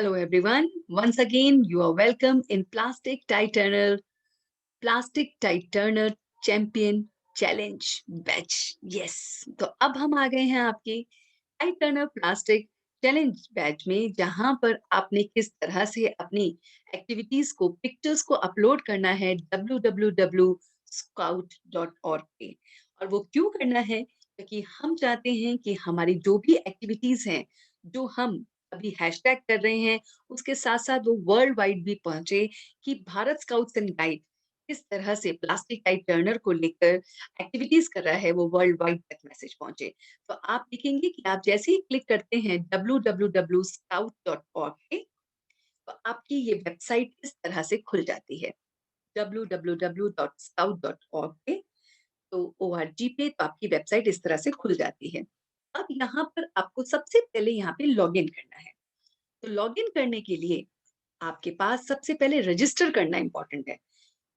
Hello, everyone. Once again, you are welcome in Plastic Tide Turner Champion Challenge Batch. Yes, तो अब हम आ गए हैं आपके tide turner plastic challenge batch में, जहां पर आपने किस तरह से अपनी एक्टिविटीज को, पिक्चर्स को अपलोड करना है www.scout.org पे। और वो क्यों करना है? क्योंकि हम चाहते हैं कि हमारी जो भी एक्टिविटीज हैं, जो हम अभी हैशटैग कर रहे हैं, उसके साथ साथ वो वर्ल्ड वाइड भी पहुंचे, कि भारत स्काउट्स एंड गाइड किस तरह से प्लास्टिक टाइड टर्नर को लेकर एक्टिविटीज कर रहा है, वो वर्ल्ड वाइड तक मैसेज पहुंचे। तो आप देखेंगे कि आप जैसे ही क्लिक करते हैं www.scout.org पे, तो आपकी ये वेबसाइट इस तरह से खुल जाती है www.scout.org पे। तो ORG पे तो आपकी वेबसाइट इस तरह से खुल जाती है। अब यहाँ पर आपको सबसे पहले यहाँ पे लॉगिन करना है। तो लॉगिन करने के लिए आपके पास सबसे पहले रजिस्टर करना इंपॉर्टेंट है,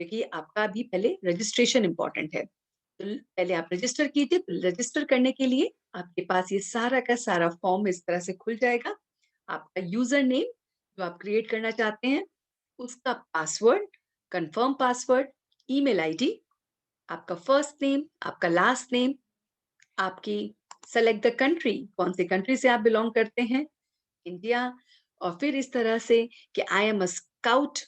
क्योंकि आपका अभी पहले रजिस्ट्रेशन इंपॉर्टेंट है। तो पहले आप रजिस्टर कीजिए। तो रजिस्टर करने के लिए आपके पास ये सारा का सारा फॉर्म इस तरह से खुल जाएगा। आपका यूजर नेम जो आप क्रिएट करना चाहते हैं, उसका password, confirm password, email ID, आपका फर्स्ट नेम, आपका लास्ट नेम, आपकी सेलेक्ट द कंट्री, कौन से कंट्री से आप बिलोंग करते हैं, इंडिया। और फिर इस तरह से कि I am a scout,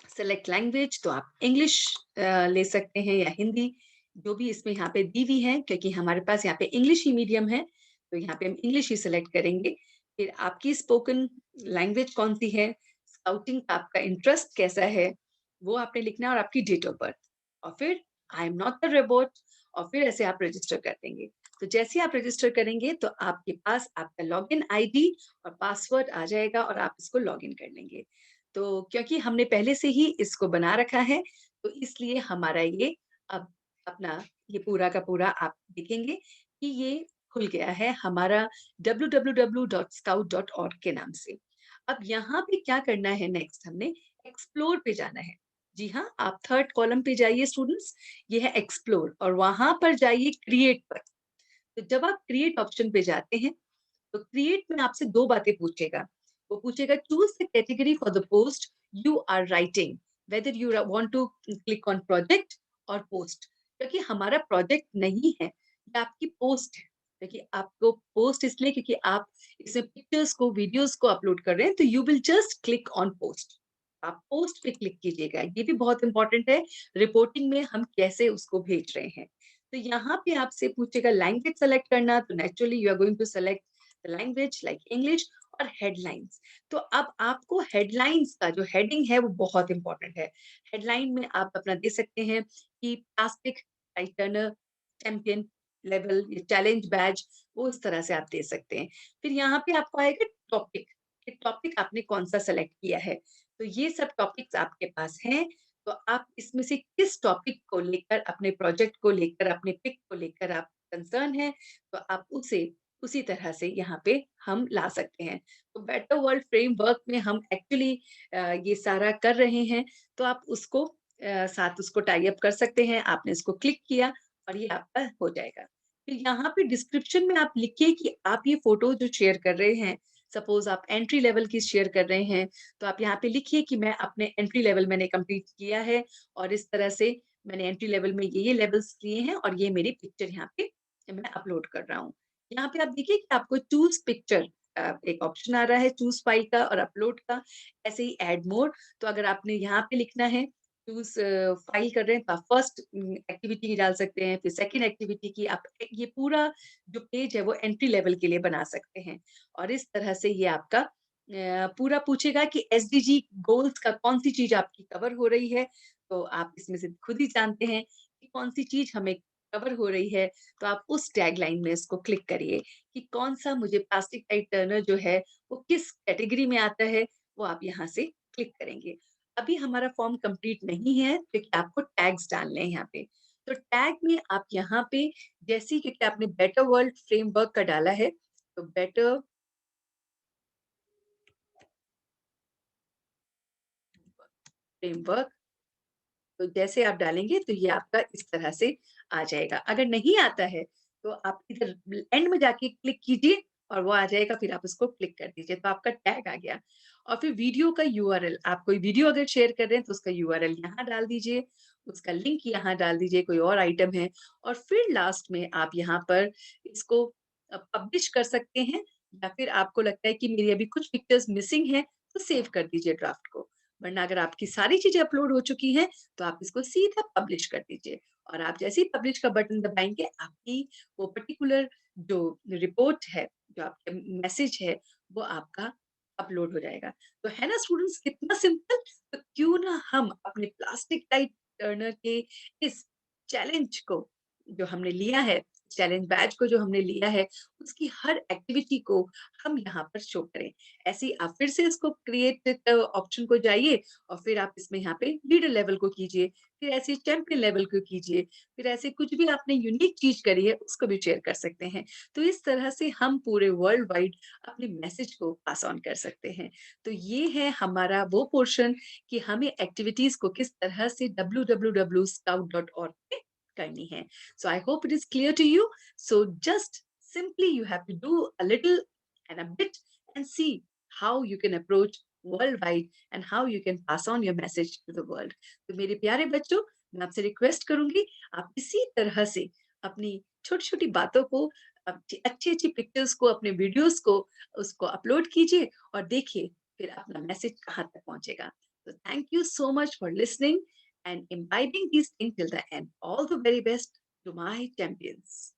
select language, तो आप इंग्लिश ले सकते हैं या हिंदी, जो भी इसमें यहाँ पे दी हुई है, क्योंकि हमारे पास यहाँ पे इंग्लिश ही मीडियम है, तो यहाँ पे हम इंग्लिश ही सिलेक्ट करेंगे। फिर आपकी स्पोकन लैंग्वेज कौन सी है, स्काउटिंग का आपका इंटरेस्ट कैसा है, वो आपने लिखना है, और आपकी डेट ऑफ बर्थ। और फिर I am not a robot, और फिर ऐसे आप रजिस्टर कर देंगे। तो जैसे आप रजिस्टर करेंगे तो आपके पास आपका लॉगिन आईडी और पासवर्ड आ जाएगा, और आप इसको लॉगिन कर लेंगे। तो क्योंकि हमने पहले से ही इसको बना रखा है, तो इसलिए हमारा ये अब अपना ये पूरा का पूरा आप देखेंगे कि ये खुल गया है हमारा www.scout.org के नाम से। अब यहाँ पे क्या करना है, नेक्स्ट हमने एक्सप्लोर पे जाना है। जी हाँ, आप थर्ड कॉलम पे जाइए स्टूडेंट्स, ये है एक्सप्लोर, और वहां पर जाइए क्रिएट पर। तो जब आप क्रिएट ऑप्शन पे जाते हैं, तो क्रिएट में आपसे दो बातें पूछेगा। वो पूछेगा choose the category for the post you are writing, whether you want to click on project और पोस्ट। क्योंकि हमारा प्रोजेक्ट नहीं है, ये आपकी पोस्ट है। क्योंकि आपको पोस्ट इसलिए क्योंकि आप इसमें पिक्चर्स को, वीडियोस को अपलोड कर रहे हैं, तो you will just click on post. आप पोस्ट पे क्लिक कीजिएगा, ये भी बहुत इंपॉर्टेंट है रिपोर्टिंग में हम कैसे उसको भेज रहे हैं। तो यहाँ पे आपसे पूछेगा लैंग्वेज सेलेक्ट करना, तो naturally you are going to select language like English. और हेडलाइंस, तो अब आपको हेडलाइंस का जो हेडिंग है वो बहुत इंपॉर्टेंट है। हेडलाइन में आप अपना दे सकते हैं कि plastic tightener champion level challenge batch, वो इस तरह से आप दे सकते हैं। फिर यहाँ पे आपको आएगा टॉपिक, कि टॉपिक आपने कौन सा सेलेक्ट किया है। तो ये सब टॉपिक्स आपके पास हैं। तो आप इसमें से किस टॉपिक को लेकर, अपने प्रोजेक्ट को लेकर, अपने पिक को लेकर आप कंसर्न है, तो आप उसे उसी तरह से यहाँ पे हम ला सकते हैं। तो बेटर वर्ल्ड फ्रेमवर्क में हम एक्चुअली ये सारा कर रहे हैं, तो आप उसको साथ उसको टाई अप कर सकते हैं। आपने इसको क्लिक किया और ये आपका हो जाएगा। फिर यहाँ पे डिस्क्रिप्शन में आप लिखिए कि आप ये फोटो जो शेयर कर रहे हैं, सपोज आप एंट्री लेवल की शेयर कर रहे हैं, तो आप यहाँ पे लिखिए कि मैं अपने एंट्री लेवल मैंने कंप्लीट किया है, और इस तरह से मैंने एंट्री लेवल में ये लेवल्स किए हैं, और ये मेरी पिक्चर यहाँ पे मैं अपलोड कर रहा हूँ। यहाँ पे आप देखिए कि आपको चूज़ पिक्चर एक ऑप्शन आ रहा है, चूज़ फाइल का और अपलोड का। ऐसे ही ऐड मोर, तो अगर आपने यहाँ पे लिखना है चूज़ फाइल कर रहे हैं, तो आप फर्स्ट एक्टिविटी की डाल सकते हैं, फिर सेकंड एक्टिविटी की। आप ये पूरा जो पेज है वो एंट्री लेवल के लिए बना सकते हैं। और इस तरह से ये आपका पूरा पूछेगा कि एसडीजी गोल्स का कौन-सी चीज़ आपकी कवर हो रही है, तो आप इसमें से खुद ही जानते हैं कि कौन-सी चीज़ हमें कवर हो रही है। तो आप उस टैगलाइन में इसको क्लिक करिए कि कौन-सा मुझे प्लास्टिक टाइट टर्नर जो है, वो किस कैटेगरी में आता है, वो आप यहाँ से क्लिक करेंगे। अभी हमारा फॉर्म कंप्लीट नहीं है, क्योंकि आपको टैग्स डालने हैं यहाँ पे। तो टैग में आप यहाँ पे जैसे ही, क्योंकि आपने बेटर वर्ल्ड फ्रेमवर्क का डाला है, तो बेटर फ्रेमवर्क, तो जैसे आप डालेंगे तो ये आपका इस तरह से आ जाएगा। अगर नहीं आता है, तो आप इधर एंड में जाके क्लिक कीजिए और वो आ जाएगा, फिर आप उसको क्लिक कर दीजिए, तो आपका टैग आ गया। और फिर वीडियो का यूआरएल, आप कोई वीडियो अगर शेयर कर रहे हैं, तो उसका यूआरएल यहाँ डाल दीजिए, उसका लिंक यहाँ डाल दीजिए, कोई और आइटम है, और फिर लास्ट में आप यहाँ पर इसको पब्लिश कर सकते हैं, या फिर आपको लगता है कि मेरी अभी कुछ पिक्चर्स मिसिंग हैं, तो सेव कर दीजिए ड्राफ्ट को। वरना अगर आपकी सारी चीज़ें अपलोड हो चुकी हैं, तो आप इसको सीधा पब्लिश कर दीजिए, और आप जैसे ही पब्लिश का बटन दबाएँगे, आपकी वो पर्टिकुलर जो रिपोर्ट है, जो आपका मैसेज है, वो आपका अपलोड हो जाएगा। तो है ना स्टूडेंट्स, कितना सिंपल? तो क्यों ना हम अपने प्लास्टिक टाइप टर्नर के इस चैलेंज को जो हमने लिया है, चैलेंज बैच को जो हमने लिया है, उसकी हर एक्टिविटी को हम यहाँ पर शो करें। ऐसे ही आप फिर से इसको क्रिएट ऑप्शन को जाइए, और फिर आप इसमें यहाँ पे लीडर लेवल को कीजिए, फिर ऐसे चैंपियन लेवल को कीजिए, फिर ऐसे कुछ भी आपने यूनिक चीज़ करी है, उसको भी शेयर कर सकते हैं। तो इस तरह से हम पूरे वर्ल्ड वाइड अपने मैसेज को पास ऑन कर सकते हैं। तो ये है हमारा वो पोर्शन कि हमें एक्टिविटीज़ को किस तरह से www.scout.org पे करनी है। So I hope it is clear to you. So just simply you have to do a little and a bit and see how you can approach worldwide and how you can pass on your message to the world. तो मेरे प्यारे बच्चों, मैं आपसे request करूंगी, आप इसी तरह से अपनी छोटी-छोटी बातों को, अच्छी-अच्छी पिक्चर्स को, अपने वीडियोस को, उसको अपलोड कीजिए, और देखिए फिर अपना मैसेज कहाँ तक पहुँचेगा। So thank you so much for listening and imbibing these things till the end. All the very best to my champions.